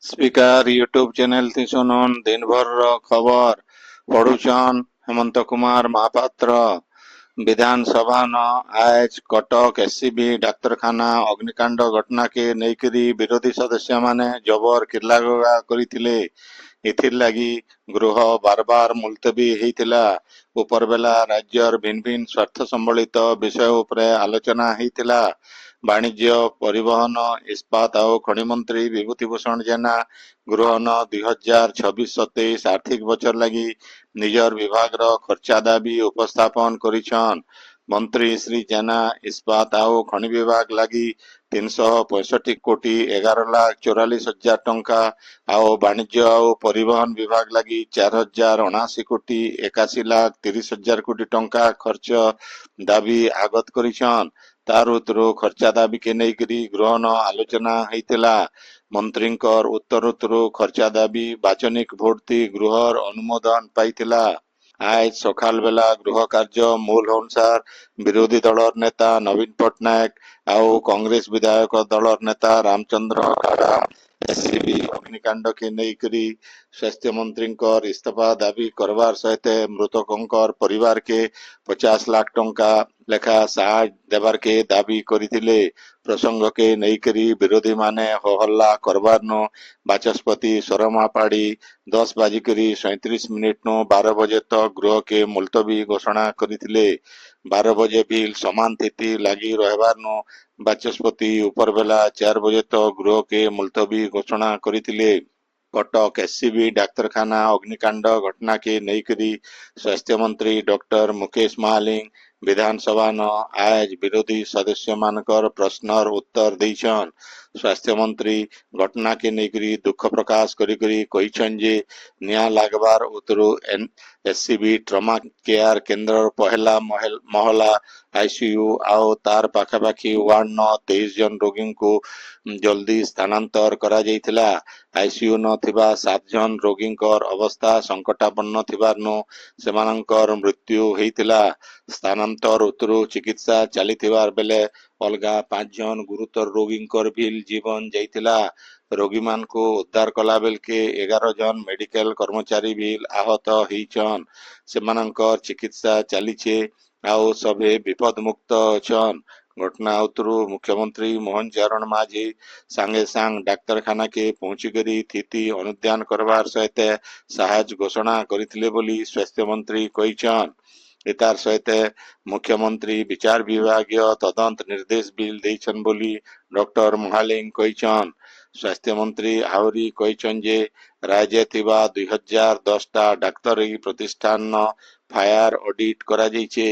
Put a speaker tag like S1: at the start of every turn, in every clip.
S1: Speaker YouTube channel थी सुनन दिन भर खबर पढ़ुचन हेमंत कुमार महापात्र। विधानसभा न आज कटक एससीबी डाक्तरखाना अग्निकांड घटना के नेकरी विरोधी सदस्य माने जबर किल्लागोगा करथिले। एथिर लगी गृह बार बार मुलतवी हेतिला। उपरबेला राज्यर भिन्न भिन्न स्वार्थ संबलित विषय उपरे आलोचना हेतिला। वाणिज्य परिवहन इस्पात और खनि मंत्री विभूतिभूषण जेना गृहन 2026-27 आर्थिक बचर लगी निजर विभाग खर्चा दाबी उपस्थापन करिछन। मंत्री श्री जेना इस्पात और खनि विभाग लगी 365 कोटी 11,44,000 टंका और वाणिज्य और परिवहन विभाग लगी 4,079 कोटी 81,30,000 कोटी टंका खर्च दाबी आगत करिछन। तारुतरु खर्चा दाबी के नेकरी गृहन आलोचना हेतिला। मंत्रींकर उत्तरोत्तर खर्चा दाबी बाचनिक भोटती गृहर अनुमोदन पाइतिला। आज सकाल बेला गृह कार्य मूल अनुसार विरोधी दलर नेता नवीन पट्टनायक और कांग्रेस विधायक दलर नेता रामचंद्र खाड़ा एससीबी अग्निकांड के नेकरी स्वास्थ्य मंत्री इस्तीफा दाबी करवार सहित मृतकों परिवार के 50 लाख टंका लेखा सहाय देवार के दाबी करथिले। प्रसंग के नेकरी विरोधी माने होहल्ला करवार नो बाचस्पति शरमा पाड़ी 10:37 नो 12 बजे तक गृह के मुलतवी घोषणा करथिले। 12 बजे भी समान स्थिति लगी रहबार नो बाचस्पति उपरबेला 4 बजे तक गृह के मुलतवी घोषणा करथिले। कटक एससीबी डाक्तरखाना अग्निकांड घटना के नेकरी स्वास्थ्य मंत्री डॉक्टर मुकेश महालिंग विधानसभा न आज विरोधी सदस्य मानकर प्रश्नर उत्तर देछन। स्वास्थ्य मंत्री घटना के नेकरी दुख प्रकाश करी कहिछन जे निया लागबार उतरु एससीबी ट्रमा केयर केन्द्र पहला महला आईसीयू और तार पाखापाखी वार्ड न 23 जन रोगी को जल्दी स्थानांतर करा जाइथिला। आईसीयू न थिबा 7 जन रोगींकर अवस्था संकटापन्न थिबारनु सेमानंकर मृत्यु हेतिला। स्थानांतर उतरु चिकित्सा चलीथिबार बेले अलगा 5 जन गुरुतर रोगींकर भी जीवन जाइथिला। रोगी मान को उद्धार कला बेल के 11 जन मेडिकल कर्मचारी भी आहत होइछन। सेमानंकर चिकित्सा चलीछे आउ सभे विपद मुक्त अछन। घटना उतरु मुख्यमंत्री मोहन चरण माझी सांगे सांग डाक्तरखाना के पहुंचीकरी स्थिति अनुध्यान करवार सहित साहाय्य घोषणा करथिले बोली स्वास्थ्य मंत्री कहिछन। इतार सहित मुख्यमंत्री विचार विभागीय तदंत निर्देश बिल देछन बोली डॉक्टर महालिंग कहिछन। स्वास्थ्य मंत्री आहरी कहिछन जे राज्य थिबा 2010 टा डाक्तरी प्रतिष्ठान फायर ऑडिट करा जाइछे।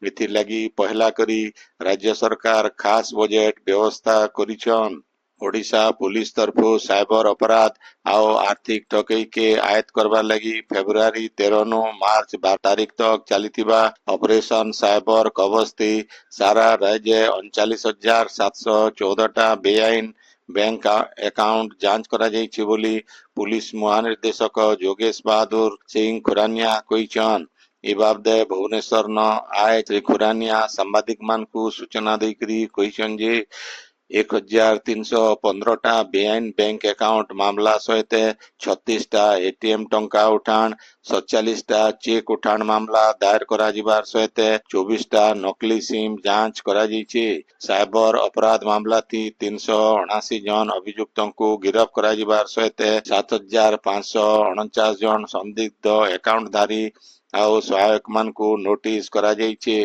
S1: एथि लगी पहला करी राज्य सरकार खास बजेट व्यवस्था करिछन। ओडिशा पुलिस तरफु साइबर अपराध और आर्थिक ठकई के आयत करवा लगी फेब्रुआरी 13 नो मार्च 12 तारीख तक चलीथिबा ऑपरेशन साइबर कवच सारा राज्य 39,714 टा बेआईन बैंक अकाउंट जांच करा जाइछि बोली पुलिस महानिर्देशक जोगेश बहादुर सिंह खुरानिया कहिछन। ए बाबदे भुवनेश्वर न आय श्री खुरानिया सांबादिक मान को सूचना देकरी कहिछन जे 1,315 टा बेआईन बैंक अकाउंट मामला सहित 36 टा एटीएम टंका उठाण 47 टा चेक उठाण मामला दायर करा जिबार सहित 24 टा नकली सिम जांच करा जाइछे। साइबर अपराध मामला थी 379 जन अभियुक्तों को गिरफ्त करा जिबार सहित 7,549 जन संदिग्ध अकाउंटधारी और सहायक मान को नोटिस करा जाइछे।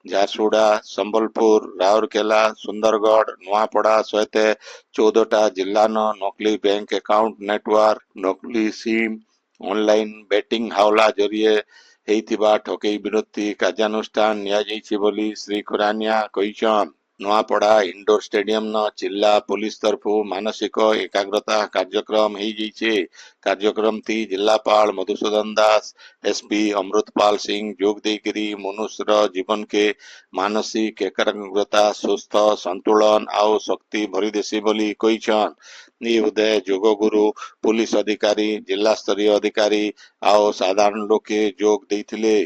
S1: झारसुगुड़ा संबलपुर राउरकेला सुंदरगढ़ नुआपड़ा सहित 14 टा जिला नकली बैंक अकाउंट नेटवर्क नकली सिम ऑनलाइन बेटिंग हावला जरिए हेइथिबा ठकई विरोधी कार्यानुष्ठान निया जाइछे बोली श्री खुरानिया कहिछन। नुआपड़ा इंडोर स्टेडियम न जिला पुलिस तरफु मानसिक एकाग्रता कार्यक्रम हेइ जाइछे। कार्यक्रम थी जिलापाल मधुसूदन दास एसपी अमृतपाल सिंह जोग देकरी मनुष्य जीवन के मानसिक एकाग्रता सुस्थ संतुलन और शक्ति भरी देसी बोली कहिछन। ये उदय जोग गुरु पुलिस अधिकारी जिला स्तरीय अधिकारी और साधारण लोग के जोग देथिले।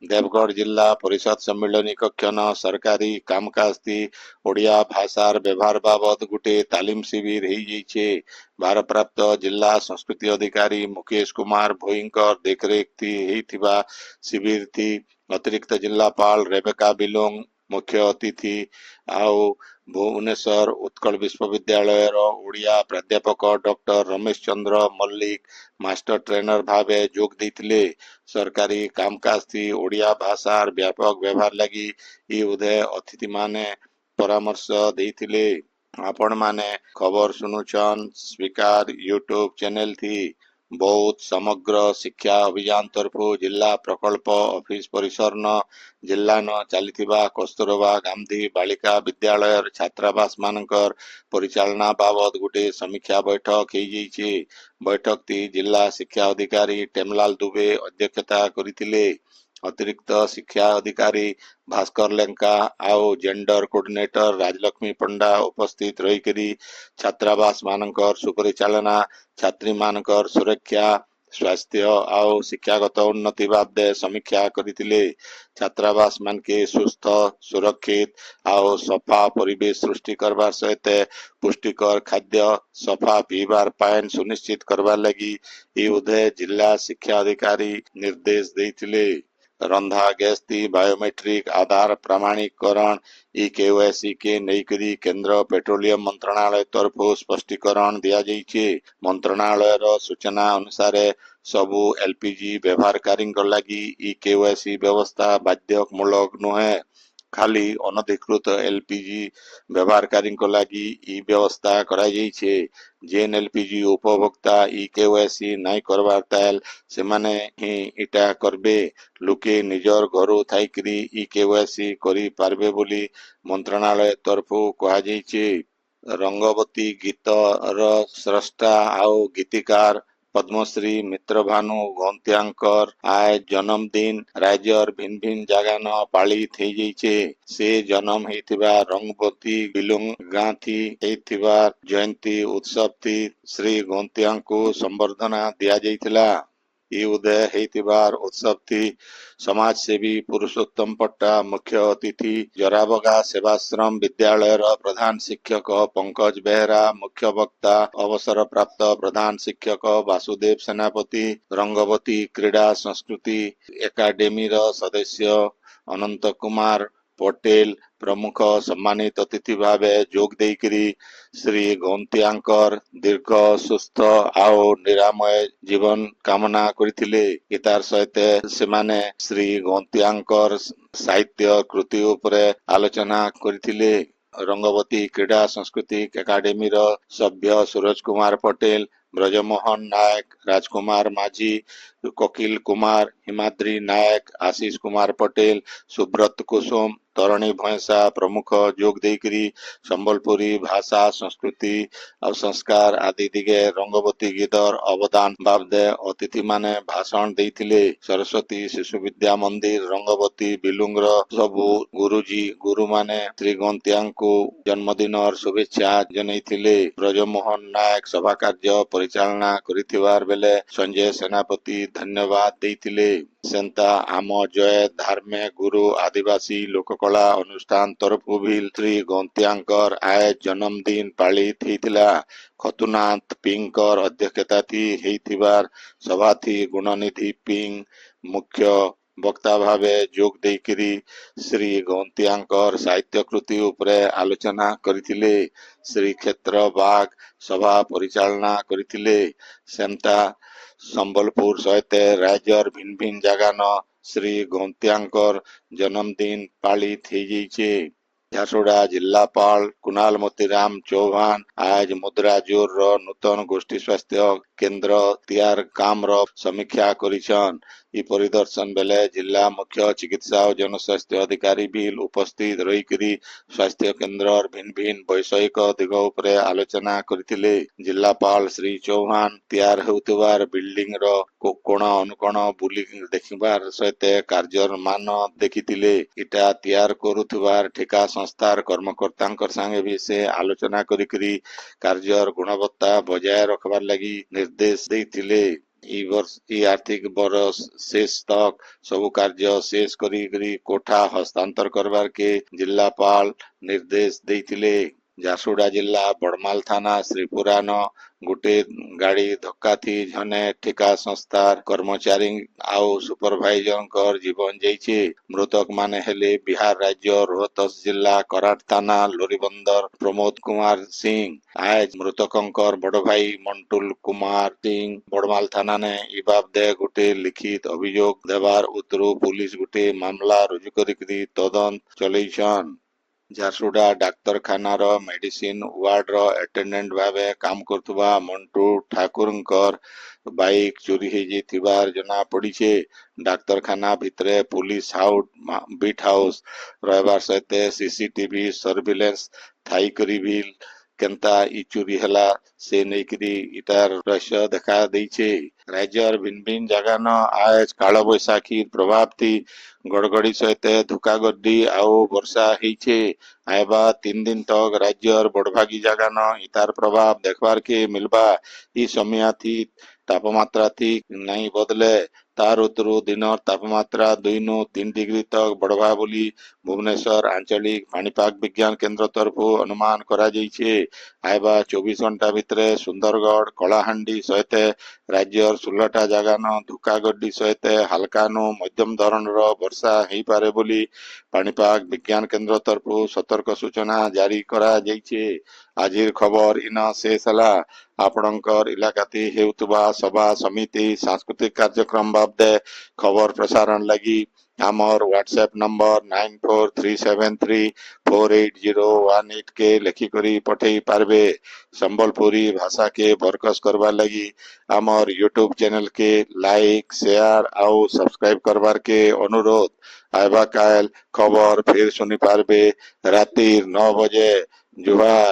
S1: देवगढ़ जिला परिषद सम्मिलनी कक्ष न सरकारी कामकाज थी ओडिया भाषार व्यवहार बाबत गुटे तालीम शिविर हो जाइए। भारप्राप्त जिला संस्कृति अधिकारी मुकेश कुमार भोईंकर देखरेख थी हेइथिबा शिविर थी अतिरिक्त जिलापाल रेबेका बिलोंग मुख्य अतिथि आउ भुवनेश्वर उत्कल विश्वविद्यालय ओडिया प्राध्यापक doctor Ramesh Chandra Mallik master trainer भावे जोग देइथिले। सरकारी कामकाज थी ओडिया भाषार व्यापक व्यवहार लगी ई उदय अतिथि माने परामर्श देइथिले। आपण माने खबर सुनुचन स्वीकार यूट्यूब चैनल थी बहुत समग्र शिक्षा अभियान तरफु जिला प्रकल्प ऑफिस परिसर न जिला न चलीथिबा कस्तूरबा गांधी बालिका विद्यालय छात्रावास मानकर परिचालना बाबद गुटे समीक्षा बैठक हो जाइए। बैठक ती जिला शिक्षा अधिकारी टेमलाल दुबे अध्यक्षता करिथिले। अतिरिक्त शिक्षा अधिकारी भास्कर लेंका आउ जेंडर कोऑर्डिनेटर राजलक्ष्मी पंडा उपस्थित रही छात्रावास मानकर सुपरिचालना छात्री मानकर सुरक्षा स्वास्थ्य आउ शिक्षागत उन्नति बाबदे समीक्षा करिथिले। छात्रावास मान के सुस्थ सुरक्षित आउ सफा परिवेश सृष्टि करबार सहित पुष्टिकर खाद्य सफा पीबार पानी सुनिश्चित करबार लगी ई उदय जिला शिक्षा अधिकारी निर्देश देइथिले। रंधा गैस थी बायोमेट्रिक आधार प्रमाणीकरण ई केवाईसी के नईकरी केंद्र पेट्रोलियम मंत्रणालय तरफ स्पष्टीकरण दिया जाइए। मंत्रणालय सूचना अनुसार सबु एलपीजी व्यवहारकारी लगी ई केवाईसी व्यवस्था बाध्यतामूलक नुहे खाली अनधिकृत एलपीजी व्यवहारकारी लगी ई व्यवस्था करा जाइए। जेन एलपीजी उपभोक्ता ई केवाईसी नाई करबार ताल से माने ही इटा करबे लुके निजर घरू थाइकरी ई केवाईसी करी पारबे बोली मंत्रणालय तरफु कहा जाइए। रंगवती गीत स्रष्टा आउ गीतिकार पद्मश्री मित्रभानु गौंत्यांकर आय जन्मदिन राज्यर भिन्न भिन्न जगह न पालित हो जाइए। से जन्म होइथिबा रंगवती बिलुंग गाँ थी होइथिबा जयंती उत्सव थी श्री गौंत्यांको संबर्धना दिया जाइथिला। ई उदय हेतिबार उत्सव थी समाज सेवी पुरुषोत्तम पट्टा मुख्य अतिथि जराबगा सेवाश्रम विद्यालय प्रधान शिक्षक पंकज बेहरा मुख्य वक्ता अवसर प्राप्त प्रधान शिक्षक वासुदेव सेनापति रंगवती क्रीड़ा संस्कृति एकाडेमी सदस्य अनंत कुमार पटेल प्रमुख सम्मानित अतिथि भावे जोग देइकरी श्री गौंत्यांकर दीर्घ सुस्थ आउ निरामय जीवन कामना करिथिले। इतार सहित सेमाने श्री गौंत्यांकर साहित्य कृति उपरे आलोचना करिथिले। रंगवती क्रीड़ा सांस्कृतिक एकाडेमी सभ्य सूरज कुमार पटेल ब्रजमोहन नायक राजकुमार माझी कोकिल कुमार हिमाद्री नायक आशीष कुमार पटेल सुब्रत कुसुम तरुणी भैंसा प्रमुख जोग देकरी संबलपुरी भाषा संस्कृति और संस्कार आदि दिगे रंगवती गीतर अवदान बाबदे अतिथि माने भाषण देइथिले। सरस्वती शिशु विद्या मंदिर रंगवती बिलुंगर सबु गुरुजी गुरु माने श्री गौंत्यांको जन्मदिन और शुभेच्छा जनइथिले। ब्रजमोहन नायक सभा कार्य परिचालना करिथिबार बेले संजय सेनापति धन्यवाद देइथिले। सेंता आम जय धार्मे गुरु आदिवासी लोककला अनुष्ठान तरफु भी श्री गौंत्यांकर आय जन्मदिन पालित हेतिला। खतुनाथ पिंकर अध्यक्षता थी हेतिबार सभा थी गुणनिधि पिंग मुख्य वक्ता भावे जोग देकरी श्री गौंत्यांकर साहित्य कृति उपरे आलोचना करिथिले। श्री क्षेत्र बाग सभा परिचालना करिथिले। सेंता संबलपुर सहित राज्यर भिन्न भिन्न जगह न श्री गौंत्यांकर जन्मदिन पालित हो जाइए। झारसुगुड़ा जिलापाल कुणाल मोतीराम चौहान आज मुद्राजोर नूतन गोष्ठी स्वास्थ्य केंद्र तैयार काम समीक्षा करिछन। ई परिदर्शन बेले जिला मुख्य चिकित्सा और जनस्वास्थ्य अधिकारी भी उपस्थित रही स्वास्थ्य केंद्र और भिन्न भिन्न वैषयिक दिग उपरे आलोचना करथिले। जिलापाल श्री चौहान तैयार होउतबार बिल्डिंग कोण अनुकोण बुली देखिबार सहित कार्यर मान देखिथिले। इटा तैयार करुथबार ठेका संस्थार कर्मकर्तांकर संगे भी से आलोचना करिकरी कार्यर गुणवत्ता बजाय रखबार लगी निर्देश देइथिले। ଇ ଆର୍ଥିକ ବରଷ ଶେଷ ତକ ସବୁ କାର୍ଯ୍ୟ ଶେଷ କରି କୋଠା ହସ୍ତାନ୍ତର କରବାର କେ ଜିଲ୍ଲାପାଳ ନିର୍ଦ୍ଦେଶ ଦେଇଥିଲେ। ଝାରସୁଗୁଡ଼ା ଜିଲ୍ଲା ବଡ଼ମାଲ ଥାନା ଶ୍ରୀପୁରାନ ଗୋଟେ ଗାଡି ଧକ୍କା ଥି ଜଣେ ଠିକା ସଂସ୍ଥାର କର୍ମଚାରୀ ଆଉ ସୁପରଭାଇଜରଙ୍କର ଜୀବନ ଯାଇଛି। ମୃତକ ମାନେ ହେଲେ ବିହାର ରାଜ୍ୟ ରୋହତସ ଜିଲ୍ଲା କରାଟ ଥାନା ଲୋରିବନ୍ଦର ପ୍ରମୋଦ କୁମାର ସିଂ। ଆଜ ମୃତକଙ୍କର ବଡ ଭାଇ ମଣ୍ଟୁଲ କୁମାର ସିଂ ବଡ଼ମାଲ ଥାନାନେ ଇ ବାବଦେ ଗୋଟେ ଲିଖିତ ଅଭିଯୋଗ ଦେବାର ଉତ୍ତରୁ ପୁଲିସ ଗୋଟେ ମାମଲା ରୁଜୁ କରିକିରି ତଦନ୍ତ ଚଲେଇଛନ୍। ଝାରସୁଗୁଡ଼ା ଡାକ୍ତରଖାନାର ମେଡିସିନ ୱାର୍ଡର ଆଟେଣ୍ଡାଣ୍ଟ ଭାବେ କାମ କରୁଥିବା ମଣ୍ଟୁ ଠାକୁରଙ୍କର ବାଇକ୍ ଚୋରି ହେଇଯାଇଥିବାର ଜଣା ପଡିছে। ଡାକ୍ତରଖାନା ଭିତରେ ପୁଲିସ ବିଟ୍ ହାଉସ ରହିବାର ସହିତ ସିସିଟିଭି ସର୍ଭିଲେନ୍ସ ଥାଇକରି ବି କେନ୍ତା ଇ ଚୋରି ହେଲା ସେ ନେଇକିରି ଇଟାର ରହସ୍ୟ ଦେଖା ଦେଇছে। ରାଜ୍ୟର ଭିନ୍ନ ଭିନ୍ନ ଜାଗାନ ଆଜ କାଳ ବୈଶାଖୀ ପ୍ରଭାବତି ଗଡଗଡି ସହିତ ଧୁକାଗଡି ଆଉ ବର୍ଷା ହେଇছে। ଆଇବା 3 ଦିନ ତକ ରାଜ୍ୟର ବଡଭାଗୀ ଜାଗାନ ଇତାର ପ୍ରଭାବ ଦେଖବାର କେ ମିଲବା। ଇ ସମୟାଥି ତାପମାତ୍ରା থি ନାଇଁ ବଦଲେ ତାର ଉତ୍ତରୁ ଦିନର ତାପମାତ୍ରା 2 ରୁ 3 ଡିଗ୍ରୀ ତକ ବଢବା ବୋଲି ଭୁବନେଶ୍ୱର ଆଞ୍ଚଳିକ ପାଣିପାଗ ବିଜ୍ଞାନ କେନ୍ଦ୍ର ତରଫରୁ ଅନୁମାନ କରାଯାଇଛି। ଆଇବା 24 ଘଣ୍ଟା ଭିତରେ ସୁନ୍ଦରଗଡ଼ କଳାହାଣ୍ଡି ସହିତ ରାଜ୍ୟର 16ଟା ଜାଗାନ ଧୁକାଗଡି ସହିତ ହାଲକାନୁ ମଧ୍ୟମ ଧରଣର ବର୍ଷା ହେଇପାରେ ବୋଲି ପାଣିପାଗ ବିଜ୍ଞାନ କେନ୍ଦ୍ର ତରଫରୁ ସତର୍କ ସୂଚନା ଜାରି କରାଯାଇଛି। ଆଜିର ଖବର ଇନ ଶେଷ ହେଲା। ଆପଣଙ୍କର ଇଲାକାତି ହେଉଥିବା ସଭା ସମିତି ସାଂସ୍କୃତିକ କାର୍ଯ୍ୟକ୍ରମ ବାବଦେ ଖବର ପ୍ରସାରଣ ଲାଗି ଆମର ହ୍ୱାଟ୍ସଆପ ନମ୍ବର 9437348018 କେ ଲେଖିକରି ପଠେଇ ପାରବେ। ସମ୍ବଲପୁରୀ ଭାଷା କେ ବରକସ करवार लगी ଆମର यूट्यूब चैनल के लाइक शेयर ଆଉ ସବସ୍କ୍ରାଇବ करवार के अनुरोध। आइबा काल खबर फिर सुनी पारबे रात्रि 9 बजे। जुहार।